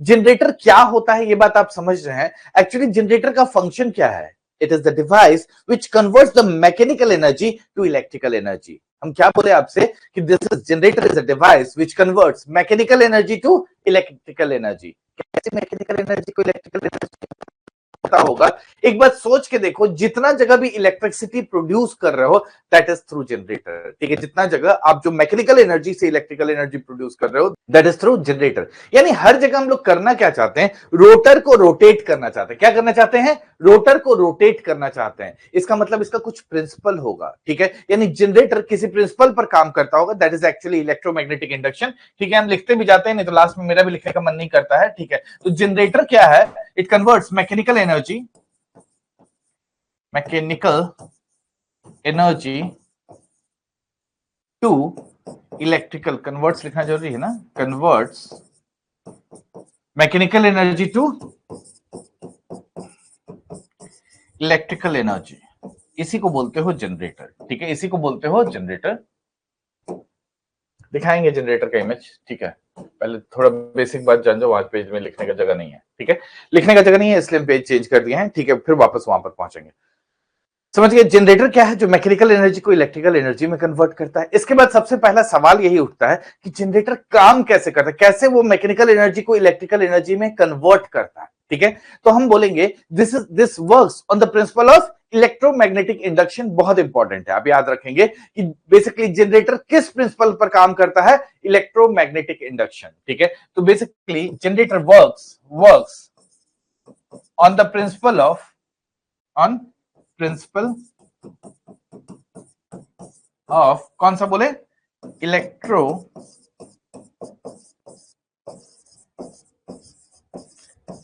Generator क्या होता है ये बात आप समझ रहे हैं। एक्चुअली जनरेटर का फंक्शन क्या है? It is the device which converts the mechanical energy to electrical energy. हम क्या बोले आपसे कि this is generator is a device which converts mechanical energy to electrical energy. कैसे मैकेनिकल एनर्जी को इलेक्ट्रिकल एनर्जी पता होगा? एक बात सोच के देखो, जितना जगह भी इलेक्ट्रिसिटी प्रोड्यूस कर रहे हो दैट इज थ्रू जनरेटर। ठीक है, जितना जगह आप जो मैकेनिकल एनर्जी से इलेक्ट्रिकल एनर्जी प्रोड्यूस कर रहे हो दैट इज थ्रू जनरेटर। यानी हर जगह हम लोग करना क्या चाहते हैं? रोटर को रोटेट करना चाहते हैं। क्या करना चाहते हैं? रोटर को रोटेट करना चाहते हैं। इसका मतलब इसका कुछ प्रिंसिपल होगा। ठीक है, यानी जनरेटर किसी प्रिंसिपल पर काम करता होगा, that is actually electromagnetic induction. ठीक है, हम लिखते भी जाते हैं, नहीं तो लास्ट में मेरा भी लिखने का मन नहीं करता है। ठीक है, तो जनरेटर क्या है? It converts mechanical energy to electrical. Converts लिखना जरूरी है ना, converts mechanical energy to electrical energy. इसी को बोलते हो जनरेटर। ठीक है, इसी को बोलते हो जनरेटर। दिखाएंगे जनरेटर का इमेज। ठीक है, पहले थोड़ा बेसिक बात जान जाओ, आज पेज में लिखने का जगह नहीं है। ठीक है, लिखने का जगह नहीं है इसलिए हम पेज चेंज कर दिए हैं। ठीक है, फिर वापस वहां पर पहुंचेंगे। समझ गए? जनरेटर क्या है? जो मैकेनिकल एनर्जी को इलेक्ट्रिकल एनर्जी में कन्वर्ट करता है। इसके बाद सबसे पहला सवाल यही उठता है कि जनरेटर काम कैसे करता है, कैसे वो मैकेनिकल एनर्जी को इलेक्ट्रिकल एनर्जी में कन्वर्ट करता है। ठीक है, तो हम बोलेंगे this works on the principle of electromagnetic induction. बहुत इंपॉर्टेंट है, आप याद रखेंगे कि बेसिकली जनरेटर किस प्रिंसिपल पर काम करता है? Electromagnetic induction. ठीक है, तो basically generator works on the principle of कौन सा बोले? Electro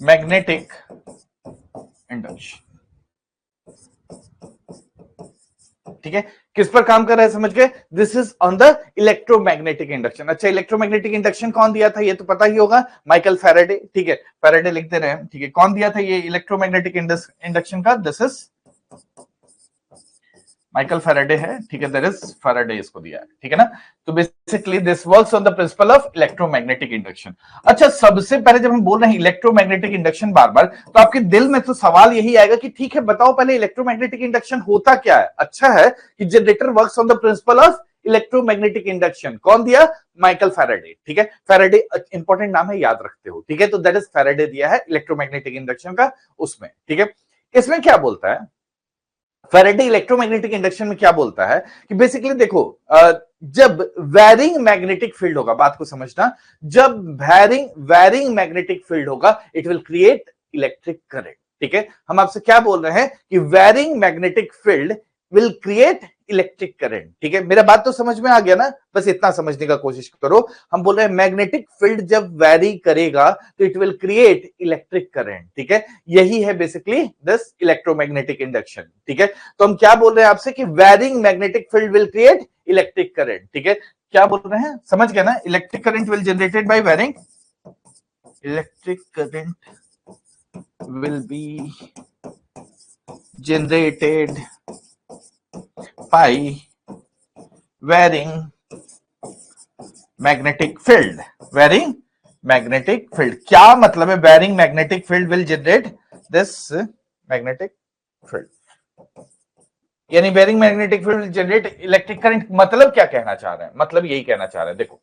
magnetic induction. ठीक है, किस पर काम कर रहा है समझ गए? This is on the electromagnetic induction. अच्छा, इलेक्ट्रोमैग्नेटिक इंडक्शन कौन दिया था ये तो पता ही होगा, माइकल फैराडे। ठीक है, फैराडे लिखते रहे। ठीक है, कौन दिया था ये इलेक्ट्रोमैग्नेटिक इंडक्शन का? दिस इज माइकल फैराडे है। ठीक है, दैट इज फैराडे इसको दिया है। ठीक है ना, तो basically this works on the principle of electromagnetic induction. अच्छा, सबसे पहले जब हम बोल रहे हैं इलेक्ट्रोमैग्नेटिक इंडक्शन बार बार, तो आपके दिल में तो सवाल यही आएगा कि ठीक है बताओ पहले इलेक्ट्रोमैग्नेटिक इंडक्शन होता क्या है? अच्छा है कि generator works on the principle of electromagnetic induction. कौन दिया? Michael Faraday. ठीक है, फैराडे इंपॉर्टेंट नाम है, याद रखते हो। ठीक है, तो दैट इज फैराडे दिया है इलेक्ट्रोमैग्नेटिक इंडक्शन का उसमें। ठीक है, इसमें क्या बोलता है फैराडे इलेक्ट्रोमैग्नेटिक इंडक्शन में? क्या बोलता है कि बेसिकली देखो, जब वैरिंग मैग्नेटिक फील्ड होगा, बात को समझना, जब वैरिंग मैग्नेटिक फील्ड होगा it will create electric current. ठीक है, हम आपसे क्या बोल रहे हैं कि varying magnetic field will create electric current. ठीक है, मेरा बात तो समझ में आ गया ना? बस इतना समझने का कोशिश करो। हम बोल रहे हैं मैग्नेटिक फील्ड जब वैरी करेगा तो it will create electric current. ठीक है, यही है बेसिकली दिस इलेक्ट्रोमैग्नेटिक इंडक्शन। ठीक है, तो हम क्या बोल रहे हैं आपसे कि varying magnetic field will create electric current. ठीक है, क्या बोल रहे हैं समझ गया ना? Electric current will generated by varying, electric current will be generated by varying magnetic field। varying magnetic field क्या मतलब है? varying magnetic field will generate this magnetic field, यानी varying magnetic field will generate electric current। मतलब क्या कहना चाह रहे हैं? मतलब यही कहना चाह रहे हैं। देखो,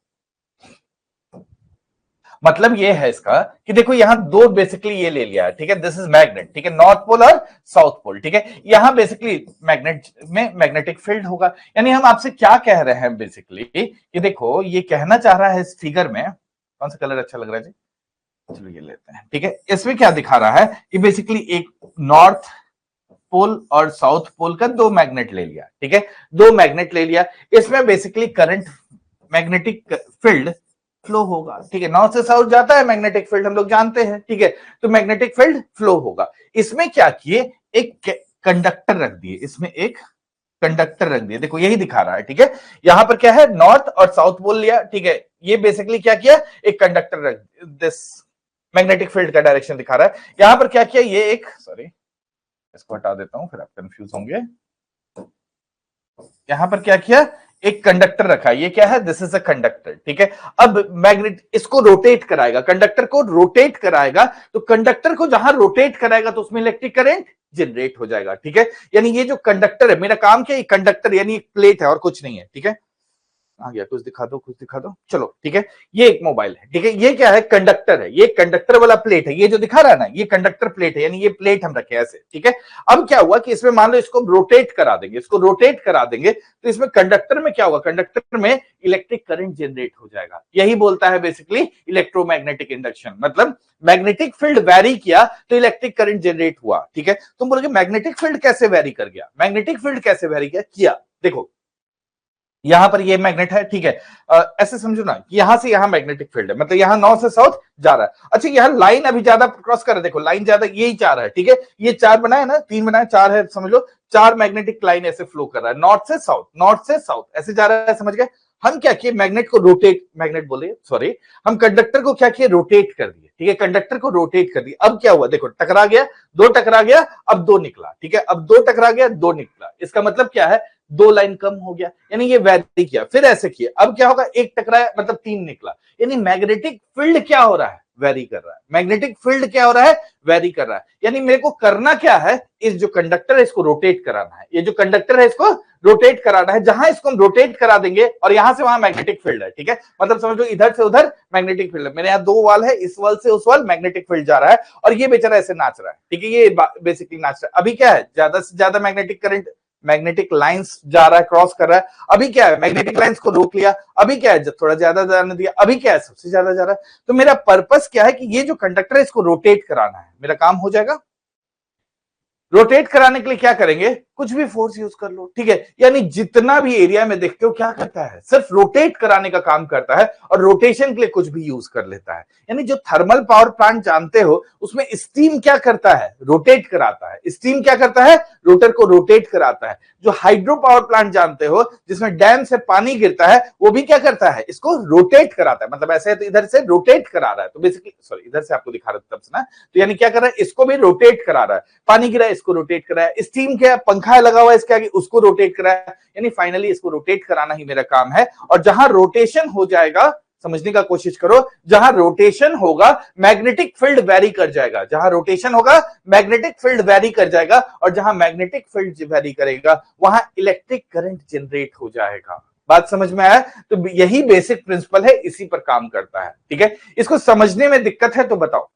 मतलब ये है इसका कि देखो यहां दो बेसिकली ये ले लिया है। ठीक है, दिस इज मैग्नेट। ठीक है, नॉर्थ पोल और साउथ पोल। ठीक है, यहां बेसिकली मैग्नेट में मैग्नेटिक फील्ड होगा। यानी हम आपसे क्या कह रहे हैं बेसिकली कि देखो ये कहना चाह रहा है इस फिगर में, कौन सा कलर अच्छा लग रहा है जी? चलो ये लेते हैं। ठीक है, इसमें क्या दिखा रहा है कि बेसिकली एक नॉर्थ पोल और साउथ पोल का दो मैग्नेट ले लिया। ठीक है, दो मैग्नेट ले लिया, इसमें basically current magnetic field flow होगा। ठीक है, नॉर्थ से साउथ जाता है मैग्नेटिक फील्ड, हम लोग जानते हैं। ठीक है, तो मैग्नेटिक फील्ड फ्लो होगा। इसमें क्या किए? एक कंडक्टर रख दिए, इसमें एक कंडक्टर रख दिए। देखो यही दिखा रहा है। ठीक है, यहां पर क्या है? नॉर्थ और साउथ पोल लिया। ठीक है, ये बेसिकली क्या किया? एक कंडक्टर रख दिस मैग्नेटिक फील्ड का डायरेक्शन दिखा रहा है। यहां पर क्या किया? ये एक, सॉरी इसको हटा देता हूं फिर आप कंफ्यूज होंगे। यहां पर क्या किया? एक कंडक्टर रखा है, ये क्या है, दिस इज अ कंडक्टर, ठीक है। अब मैग्नेट इसको रोटेट कराएगा, कंडक्टर को रोटेट कराएगा, तो कंडक्टर को जहां रोटेट कराएगा तो उसमें इलेक्ट्रिक करंट जनरेट हो जाएगा, ठीक है। यानी ये जो कंडक्टर है, मेरा काम क्या है, कंडक्टर यानी एक प्लेट है और कुछ नहीं है, ठीक है। आ गया, कुछ दिखा दो, कुछ दिखा दो, चलो ठीक है। ये एक मोबाइल है, ठीक है, ये क्या है, कंडक्टर है, ये कंडक्टर वाला प्लेट है, ये जो दिखा रहा है ना, ये कंडक्टर प्लेट है, यानी ये प्लेट हम रखे ऐसे, ठीक है। अब क्या हुआ कि इसमें मान लो इसको रोटेट करा देंगे, इसको रोटेट करा देंगे, तो इसमें कंडक्टर में क्या होगा, कंडक्टर में इलेक्ट्रिक करंट जनरेट हो जाएगा। यही बोलता है बेसिकली इलेक्ट्रोमैग्नेटिक इंडक्शन, मतलब मैग्नेटिक फील्ड वेरी किया तो इलेक्ट्रिक करंट जनरेट हुआ, ठीक है। तुम बोलोगे मैग्नेटिक फील्ड कैसे वेरी कर गया, मैग्नेटिक फील्ड कैसे वेरी किया, देखो यहां पर ये मैग्नेट है, ठीक है। ऐसे समझो ना, यहां से यहां मैग्नेटिक फील्ड है, मतलब यहां नॉर्थ से साउथ जा रहा है। अच्छा यहां लाइन अभी ज्यादा क्रॉस कर रहा है, देखो लाइन ज्यादा, यही चार है, ठीक है, ये चार बना है ना, तीन बना है, चार है, समझ लो चार मैग्नेटिक लाइन ऐसे फ्लो कर रहा है, नॉर्थ से साउथ, नॉर्थ से साउथ ऐसे जा रहा है, समझ गए। हम क्या किए, मैग्नेट को रोटेट, मैग्नेट बोले सॉरी, हम कंडक्टर को क्या किए, रोटेट कर दिए, ठीक है, कंडक्टर को रोटेट कर दिया। अब क्या हुआ, देखो टकरा गया, दो टकरा गया, अब दो निकला, ठीक है, अब दो टकरा गया, दो निकला, इसका मतलब क्या है, दो लाइन कम हो गया, यानी ये वैरी किया, फिर ऐसे किया, अब क्या होगा, एक टकराया मतलब तीन निकला, यानी मैग्नेटिक फील्ड क्या हो रहा है, वेरी कर रहा है, मैग्नेटिक फील्ड क्या हो रहा है, वेरी कर रहा है। यानी मेरे को करना क्या है, इस जो कंडक्टर है इसको रोटेट कराना है, ये जो कंडक्टर है इसको रोटेट कराना है, जहां इसको हम रोटेट करा देंगे और यहां से वहां मैग्नेटिक फील्ड है, ठीक है, मतलब समझ लो इधर से उधर मैग्नेटिक फील्ड है, मेरे यहाँ दो वाल है, इस वाल से उस वाल मैग्नेटिक फील्ड जा रहा है और ये बेचारा ऐसे नाच रहा है, ठीक है, ये बेसिकली नाच रहा है। अभी क्या है, ज्यादा से ज्यादा मैग्नेटिक करंट, मैग्नेटिक लाइंस जा रहा है, क्रॉस कर रहा है, अभी क्या है, मैग्नेटिक लाइंस को रोक लिया, अभी क्या है, थोड़ा ज्यादा जाने दिया, अभी क्या है, सबसे ज्यादा जा रहा है। तो मेरा पर्पस क्या है कि ये जो कंडक्टर है इसको रोटेट कराना है, मेरा काम हो जाएगा। रोटेट कराने के लिए क्या करेंगे, कुछ भी फोर्स यूज कर लो, ठीक है, यानी जितना भी एरिया में देखते हो क्या करता है, सिर्फ रोटेट कराने का काम करता है और रोटेशन के लिए कुछ भी यूज कर लेता है। यानी जो थर्मल पावर प्लांट जानते हो उसमें स्टीम क्या करता है, रोटेट कराता है, स्टीम क्या करता है, रोटर को रोटेट कराता है। जो हाइड्रो पावर प्लांट जानते हो जिसमें डैम से पानी गिरता है, वो भी क्या करता है, इसको रोटेट कराता है, मतलब ऐसे है तो इधर से रोटेट करा रहा है, तो बेसिकली सॉरी इधर से आपको दिखा रहा था तब से ना, तो यानी क्या कर रहा है, इसको भी रोटेट करा रहा है, पानी गिरा है इसको रोटेट करा है, स्टीम क्या पंखा लगा हुआ है इसके आगे उसको रोटेट करा है, यानी फाइनली इसको रोटेट कराना ही मेरा काम है। और जहां रोटेशन हो जाएगा, समझने का कोशिश करो, जहां रोटेशन होगा मैग्नेटिक फील्ड वेरी कर जाएगा, जहां रोटेशन होगा मैग्नेटिक फील्ड वेरी कर जाएगा, और जहां मैग्नेटिक फील्ड वेरी करेगा वहां इलेक्ट्रिक करंट जनरेट हो जाएगा। बात समझ में आया, तो यही बेसिक प्रिंसिपल है, इसी पर काम करता है, ठीक है। इसको समझने में दिक्कत है तो बताओ।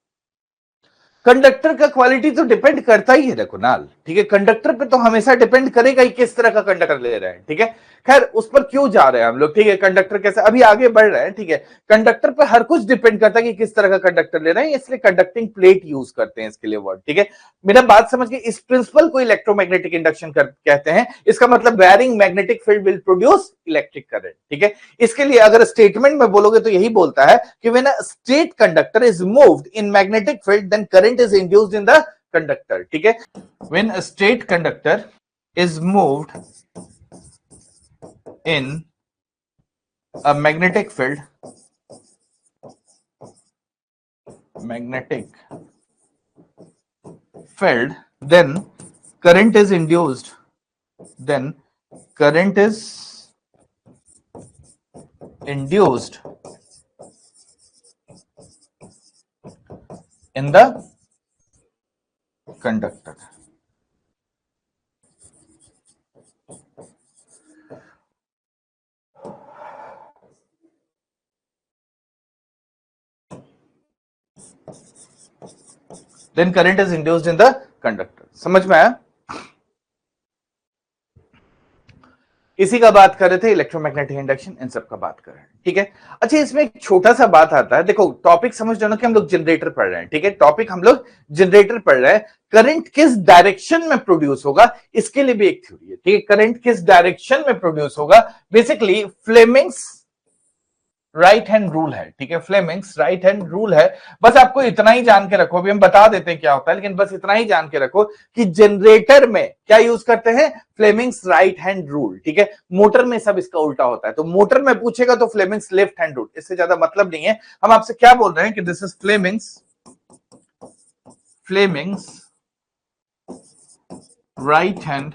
कंडक्टर का क्वालिटी तो डिपेंड करता ही है ना कुणाल, ठीक है, कंडक्टर पे तो हमेशा डिपेंड करेगा ही किस तरह का कंडक्टर ले रहे हैं, ठीक है। खैर उस पर क्यों जा रहे हैं हम लोग, ठीक है, कंडक्टर कैसे अभी आगे बढ़ रहे हैं, ठीक है। कंडक्टर पे हर कुछ डिपेंड करता है कि किस तरह का कंडक्टर ले रहे हैं, इसलिए कंडक्टिंग प्लेट यूज करते हैं इसके लिए वर्ड, ठीक है। मेरा बात समझ के, इस प्रिंसिपल को इलेक्ट्रोमैग्नेटिक इंडक्शन कहते हैं। इसका मतलब varying magnetic field will produce electric current, ठीक है। इसके लिए अगर स्टेटमेंट में बोलोगे तो यही बोलता है कि when a state conductor is moved in magnetic field then current is induced in the conductor, ठीक है। when a state conductor is moved in a magnetic field, then current is induced, then current is induced in the conductor. Then current is induced in the conductor. समझ में आया? इसी का बात कर रहे थे, इलेक्ट्रोमैग्नेटिक इंडक्शन, इन सब का बात कर रहे हैं, ठीक है। अच्छा इसमें एक छोटा सा बात आता है, देखो टॉपिक समझ जानो कि हम लोग जनरेटर पढ़ रहे हैं, ठीक है, टॉपिक हम लोग जनरेटर पढ़ रहे हैं। करंट किस डायरेक्शन में प्रोड्यूस होगा इसके लिए भी एक थ्योरी है, ठीक है। करंट किस डायरेक्शन में प्रोड्यूस होगा, basically Fleming's right hand rule है, ठीक है, फ्लेमिंग्स राइट हैंड रूल है। बस आपको इतना ही जान के रखो, अभी हम बता देते हैं क्या होता है, लेकिन बस इतना ही जान के रखो कि जनरेटर में क्या यूज करते हैं, फ्लेमिंग्स राइट हैंड रूल, ठीक है। मोटर में सब इसका उल्टा होता है, तो मोटर में पूछेगा तो फ्लेमिंग्स लेफ्ट हैंड रूल, इससे ज्यादा मतलब नहीं है। हम आपसे क्या बोल रहे हैं कि this is Fleming's right hand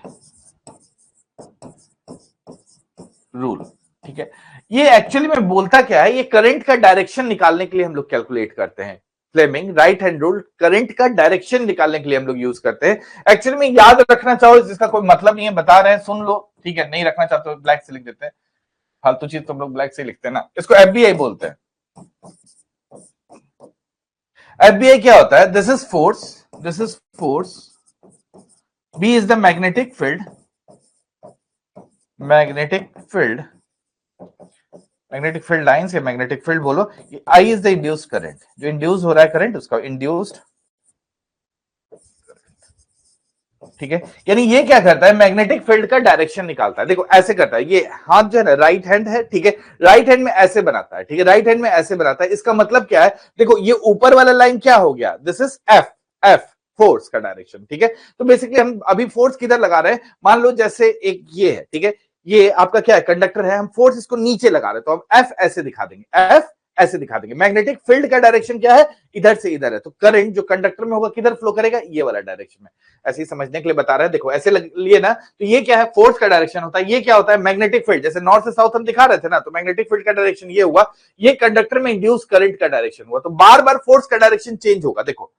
rule, ठीक है। ये एक्चुअली में बोलता क्या है, ये करंट का डायरेक्शन निकालने के लिए हम लोग कैलकुलेट करते हैं। Fleming right hand rule current का डायरेक्शन निकालने के लिए हम लोग यूज करते हैं। एक्चुअली में याद रखना चाहो जिसका कोई मतलब नहीं है, बता रहे हैं, सुन लो, ठीक है। नहीं रखना चाहते तो ब्लैक से लिख देते हैं, फालतू चीज तुम लोग ब्लैक से लिखते हैं ना। इसको एफबीआई बोलते हैं। एफबीआई क्या होता है, this is force, B is the magnetic field, magnetic field lines या मैग्नेटिक फील्ड बोलो। I is the induced current, जो इंड्यूस हो रहा है करंट उसका इंड्यूस्ड, ठीक है। यानी ये क्या करता है, मैग्नेटिक फील्ड का डायरेक्शन निकालता है। देखो ऐसे करता है, ये हाथ जो है ना राइट हैंड है, ठीक है, राइट हैंड में ऐसे बनाता है, ठीक है, राइट हैंड में ऐसे बनाता है। इसका मतलब क्या है, देखो ये ऊपर वाला लाइन क्या हो गया, दिस इज एफ फोर्स का डायरेक्शन, ठीक है। तो बेसिकली हम अभी फोर्स किधर लगा रहे हैं, मान लो जैसे एक ये है, ठीक है, ये आपका क्या है कंडक्टर है, हम फोर्स इसको नीचे लगा रहे हैं, तो हम एफ ऐसे दिखा देंगे, एफ ऐसे दिखा देंगे। मैग्नेटिक फील्ड का डायरेक्शन क्या है, इधर से इधर है, तो करंट जो कंडक्टर में होगा किधर फ्लो करेगा, ये वाला डायरेक्शन में। ऐसे ही समझने के लिए बता रहे हैं, देखो ऐसे लिए ना, तो ये क्या है फोर्स का डायरेक्शन होता है, ये क्या होता है मैग्नेटिक फील्ड, जैसे नॉर्थ से साउथ हम दिखा रहे थे ना, तो मैग्नेटिक फील्ड का डायरेक्शन ये हुआ, ये कंडक्टर में इंड्यूस करंट का डायरेक्शन हुआ, तो बार बार फोर्स का डायरेक्शन चेंज होगा। देखो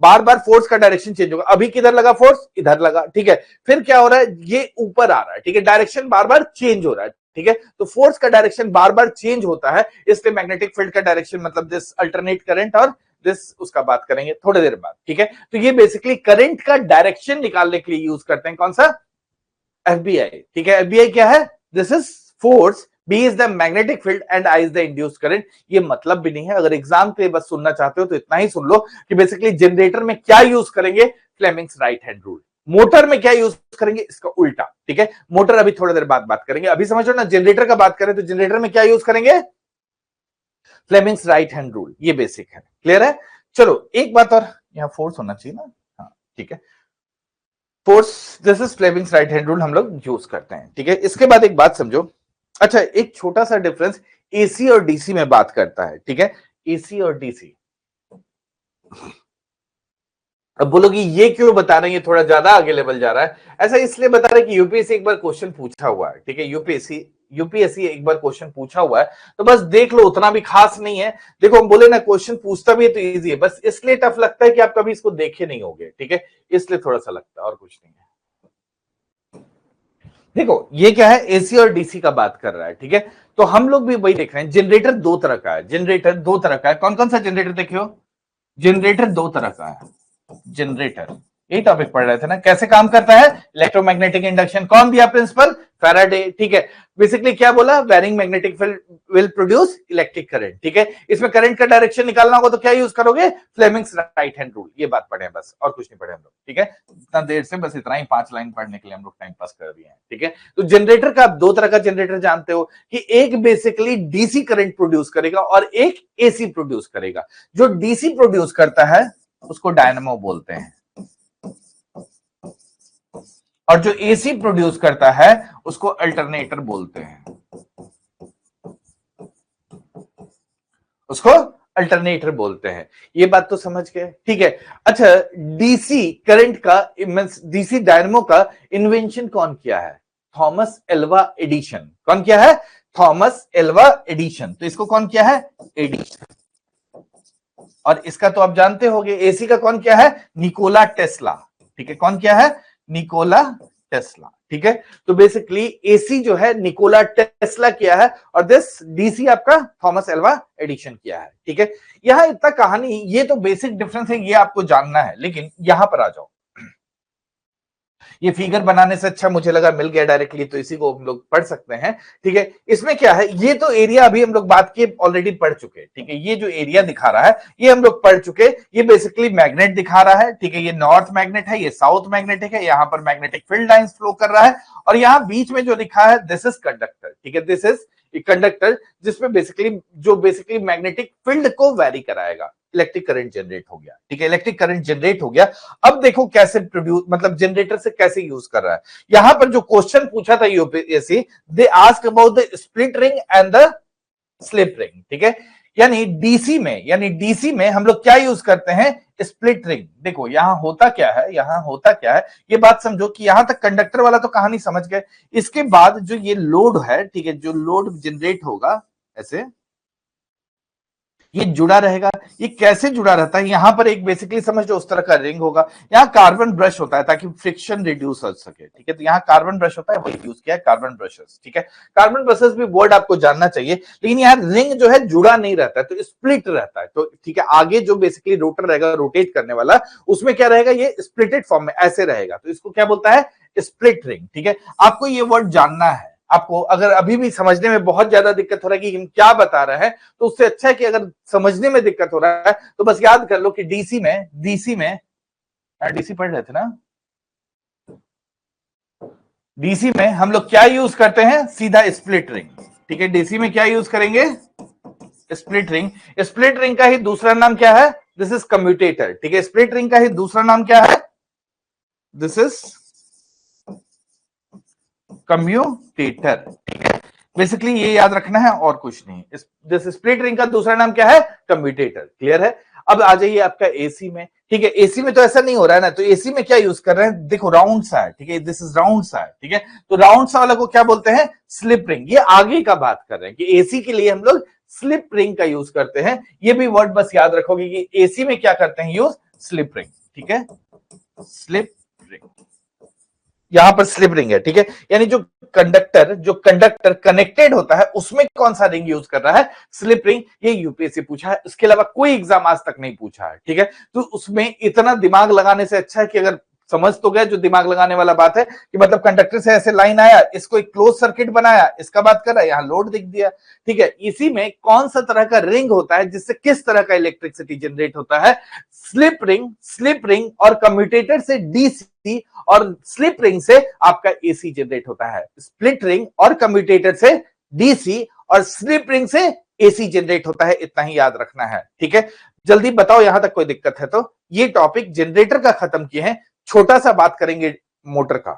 बार बार फोर्स का डायरेक्शन चेंज होगा, अभी किधर लगा फोर्स, इधर लगा, ठीक है। फिर क्या हो रहा है, ये ऊपर आ रहा है, ठीक है, डायरेक्शन बार बार चेंज हो रहा है, ठीक है। तो फोर्स का डायरेक्शन बार बार चेंज होता है, इसलिए मैग्नेटिक फील्ड का डायरेक्शन मतलब दिस अल्टरनेट करंट और दिस, उसका बात करेंगे थोड़ी देर बाद, ठीक है। तो ये बेसिकली करंट का डायरेक्शन निकालने के लिए यूज करते हैं, कौन सा, एफबीआई, ठीक है। एफबीआई क्या है, this is force, B is the magnetic field and I is the induced current। ये मतलब भी नहीं है, अगर एग्जाम पे बस सुनना चाहते हो तो इतना ही सुन लो कि बेसिकली जनरेटर में क्या यूज करेंगे, Fleming's right hand rule. Motor में क्या यूज करेंगे, इसका उल्टा, ठीक है। मोटर अभी थोड़ी देर बाद बात करेंगे, अभी समझो ना जनरेटर का बात करें तो जनरेटर में क्या यूज करेंगे, फ्लेमिंग्स राइट हैंड रूल। ये बेसिक है, क्लियर है। चलो एक बात और, यहां फोर्स होना चाहिए ना, हाँ ठीक है, force, this is Fleming's right hand rule हम लोग यूज करते हैं, ठीक है। इसके बाद एक बात समझो, अच्छा एक छोटा सा डिफरेंस एसी और डीसी में बात करता है, ठीक है, एसी और डीसी। अब बोलोगे ये क्यों बता रहे हैं, ये थोड़ा ज्यादा आगे लेवल जा रहा है। ऐसा इसलिए बता रहे हैं कि यूपीएससी एक बार क्वेश्चन पूछा हुआ है, ठीक है, यूपीएससी एक बार क्वेश्चन पूछा हुआ है, तो बस देख लो, उतना भी खास नहीं है। देखो हम बोले ना क्वेश्चन पूछता भी है तो इजी है, बस इसलिए टफ लगता है कि आप कभी इसको देखे नहीं होगे, ठीक है, इसलिए थोड़ा सा लगता है और कुछ नहीं है। देखो ये क्या है, एसी और डीसी का बात कर रहा है, ठीक है। तो हम लोग भी वही देख रहे हैं, जनरेटर दो तरह का है, जनरेटर दो तरह का है। कौन कौन सा जनरेटर देखे हो, जनरेटर दो तरह का है, जनरेटर, यही टॉपिक पढ़ रहे थे ना, कैसे काम करता है, इलेक्ट्रोमैग्नेटिक इंडक्शन। कौन दिया प्रिंसिपल, फैराडे, ठीक है। बेसिकली क्या बोला, varying magnetic field will produce electric current, ठीक है। इसमें करंट का डायरेक्शन निकालना होगा तो क्या यूज करोगे, फ्लेमिंग्स राइट हैंड रूल। ये बात पढ़े बस, और कुछ नहीं पढ़े हम लोग, ठीक है। इतना देर से बस इतना ही 5 लाइन पढ़ने के लिए हम लोग टाइम पास कर दिए हैं, ठीक है। तो जनरेटर का आप दो तरह का जनरेटर जानते हो कि एक बेसिकली डीसी करंट प्रोड्यूस करेगा और एक एसी प्रोड्यूस करेगा। जो डीसी प्रोड्यूस करता है उसको डायनामो बोलते हैं, और जो एसी प्रोड्यूस करता है उसको अल्टरनेटर बोलते हैं, उसको अल्टरनेटर बोलते हैं। ये बात तो समझ गए, ठीक है। अच्छा डीसी करंट का, डीसी डायनामो का इन्वेंशन कौन किया है, थॉमस एल्वा एडिशन। कौन किया है, थॉमस एल्वा एडिशन। तो इसको कौन किया है, एडिशन। और इसका तो आप जानते होंगे, एसी का कौन किया है, निकोला टेस्ला, ठीक है। कौन किया है, निकोला टेस्ला, ठीक है। तो बेसिकली एसी जो है निकोला टेस्ला किया है और दिस डीसी आपका थॉमस एल्वा एडिशन किया है, ठीक है। यहां इतना कहानी, ये तो बेसिक डिफरेंस है, ये आपको जानना है। लेकिन यहां पर आ जाओ, ये फिगर बनाने से अच्छा मुझे लगा मिल गया डायरेक्टली, तो इसी को हम लोग पढ़ सकते हैं, ठीक है। इसमें क्या है, ये तो एरिया अभी हम लोग बात की ऑलरेडी पढ़ चुके, ठीक है। ये जो एरिया दिखा रहा है ये हम लोग पढ़ चुके, ये बेसिकली मैग्नेट दिखा रहा है, ठीक है। ये नॉर्थ मैग्नेट है, ये साउथ मैग्नेटिक है, यहाँ पर मैग्नेटिक फील्ड लाइंस फ्लो कर रहा है, और यहाँ बीच में जो लिखा है दिस इज कंडक्टर, ठीक है, दिस इज कंडक्टर, जिसमें बेसिकली मैग्नेटिक फील्ड को वेरी कराएगा। इलेक्ट्रिक करंट जनरेट हो गया, ठीक है, इलेक्ट्रिक करंट जनरेट हो गया। अब देखो कैसे प्रोड्यूस, मतलब जनरेटर से कैसे यूज कर रहा है। यहां पर जो क्वेश्चन पूछा था UPSC, they ask about the split ring and the slip ring, ठीक है। यानी डीसी में हम लोग क्या यूज करते हैं, स्प्लिट रिंग। देखो यहां होता क्या है, ये बात समझो कि यहां तक कंडक्टर वाला तो कहानी समझ गए। इसके बाद जो ये लोड है, ठीक है, जो लोड जनरेट होगा ऐसे, ये जुड़ा रहेगा। ये कैसे जुड़ा रहता है, यहां पर एक बेसिकली समझ लो उस तरह का रिंग होगा, यहाँ कार्बन ब्रश होता है ताकि फ्रिक्शन रिड्यूस हो सके, ठीक है। तो यहाँ कार्बन ब्रश होता है, वही यूज किया है, कार्बन ब्रशेस, ठीक है। कार्बन ब्रशेस भी वर्ड आपको जानना चाहिए, लेकिन यहाँ रिंग जो है जुड़ा नहीं रहता है, तो स्प्लिट रहता है। तो ठीक है, आगे जो बेसिकली रोटर रहेगा, रोटेट करने वाला, उसमें क्या रहेगा, ये स्प्लिटेड फॉर्म में ऐसे रहेगा, तो इसको क्या बोलता है, स्प्लिट रिंग, ठीक है। आपको ये वर्ड जानना है। आपको अगर अभी भी समझने में बहुत ज्यादा दिक्कत हो रहा है कि हम क्या बता रहे हैं, तो उससे अच्छा है कि अगर समझने में दिक्कत हो रहा है तो बस याद कर लो कि डीसी में डीसी पढ़ रहे थे ना, डीसी में हम लोग क्या यूज करते हैं, सीधा स्प्लिट रिंग, ठीक है। डीसी में क्या यूज करेंगे, स्प्लिट रिंग। स्प्लिट रिंग का ही दूसरा नाम क्या है, दिस इज कम्यूटेटर, ठीक है। स्प्लिट रिंग का ही दूसरा नाम क्या है, दिस इज कम्यूटेटर, ठीक है। बेसिकली ये याद रखना है और कुछ नहीं। दिस स्प्लिट रिंग का दूसरा नाम क्या है, कम्यूटेटर, क्लियर है। अब आ जाइए आपका एसी में, ठीक है। एसी में तो ऐसा नहीं हो रहा है ना, तो एसी में क्या यूज कर रहे हैं, देखो राउंड सा है, ठीक है, दिस इज राउंड सा है, ठीक है। तो राउंड सा वाला को क्या बोलते हैं, स्लिप रिंग। ये आगे का बात कर रहे हैं कि एसी के लिए हम लोग स्लिप रिंग का यूज करते हैं। ये भी वर्ड बस याद रखोगे कि एसी में क्या करते हैं यूज, स्लिप रिंग, ठीक है, स्लिप रिंग। यहां पर स्लिप रिंग है, ठीक है। यानी जो कंडक्टर कनेक्टेड होता है उसमें कौन सा रिंग यूज कर रहा है, स्लिप रिंग। ये यूपीएससी पूछा है, इसके अलावा कोई एग्जाम आज तक नहीं पूछा है, ठीक है। तो उसमें इतना दिमाग लगाने से अच्छा है कि अगर समझ तो गया, जो दिमाग लगाने वाला बात है कि मतलब कंडक्टर से ऐसे लाइन आया, इसको एक क्लोज सर्किट बनाया, इसका बात कर रहा है, यहाँ लोड दिख दिया, ठीक है। इसी में कौन सा तरह का रिंग होता है जिससे किस तरह का इलेक्ट्रिसिटी जनरेट होता है, स्लिप रिंग और कम्यूटेटर से डीसी और स्लिप रिंग से आपका एसी जनरेट होता है। स्प्लिट रिंग और कम्यूटेटर से डीसी और स्लिप रिंग से एसी जनरेट होता है, इतना ही याद रखना है, ठीक है। जल्दी बताओ यहां तक कोई दिक्कत है तो। ये टॉपिक जनरेटर का खत्म किए हैं, छोटा सा बात करेंगे मोटर का।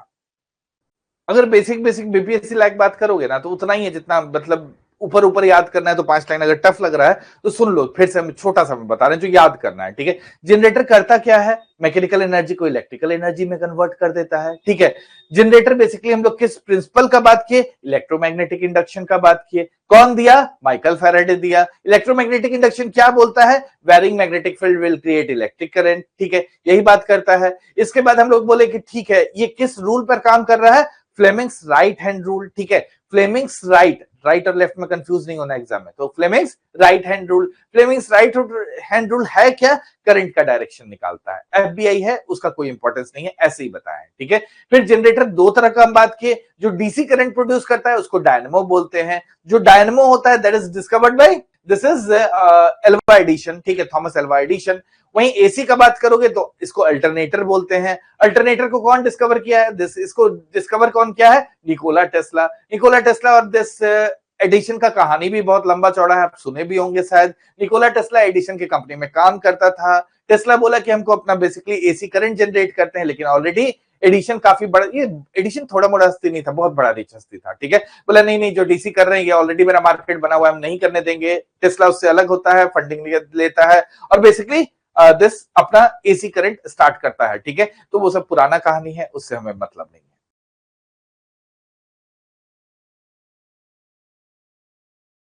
अगर बेसिक बीपीएससी लायक बात करोगे ना तो उतना ही है जितना मतलब ऊपर ऊपर याद करना है तो 5 लाइन, अगर टफ लग रहा है तो सुन लो फिर से, हम छोटा सा मैं बता रहे हैं जो याद करना है, ठीक है। जनरेटर करता क्या है, मैकेनिकल एनर्जी को इलेक्ट्रिकल एनर्जी में कन्वर्ट कर देता है, ठीक है। जनरेटर बेसिकली हम लोग किस प्रिंसिपल का बात किए, इलेक्ट्रोमैग्नेटिक इंडक्शन का बात किए। कौन दिया, माइकल फैराडे दिया। इलेक्ट्रोमैग्नेटिक इंडक्शन क्या बोलता है, varying magnetic field will create electric current, ठीक है, यही बात करता है। इसके बाद हम लोग बोले कि ठीक है, ये किस रूल पर काम कर रहा है, फ्लेमिंग्स राइट हैंड रूल, ठीक है। फ्लेमिंग्स राइट और लेफ्ट में कंफ्यूज नहीं होना एग्जाम में, तो Fleming's right hand rule. Fleming's right hand rule है क्या, करंट का डायरेक्शन निकालता है। एफबीआई है, उसका कोई इंपॉर्टेंस नहीं है, ऐसे ही बताया है, ठीक है। फिर जनरेटर दो तरह का हम बात किए, जो डीसी करंट प्रोड्यूस करता है उसको डायनेमो बोलते हैं। जो डायनेमो होता है that is discovered by, this is Alva Edison, ठीक है, थॉमस एल्वा एडिशन। वहीं एसी का बात करोगे तो इसको अल्टरनेटर बोलते हैं। अल्टरनेटर को कौन डिस्कवर किया है, इसको डिस्कवर कौन किया है, निकोला टेस्ला। और दिस एडिशन का कहानी भी बहुत लंबा चौड़ा है, आप सुने भी होंगे शायद। निकोला टेस्ला एडिशन की कंपनी में काम करता था। टेस्ला बोला कि हमको अपना बेसिकली एसी करंट जनरेट करते हैं, लेकिन ऑलरेडी एडिशन काफी बड़ा, ये एडिशन थोड़ा मोड़ा हस्ती नहीं था, बहुत बड़ा रिच हस्ती था, ठीक है। बोला नहीं जो डीसी कर रहे हैं ये ऑलरेडी मेरा मार्केट बना हुआ है, हम नहीं करने देंगे। टेस्ला उससे अलग होता है, फंडिंग लेता है और बेसिकली दिस अपना एसी करंट स्टार्ट करता है, ठीक है। तो वो सब पुराना कहानी है, उससे हमें मतलब नहीं है।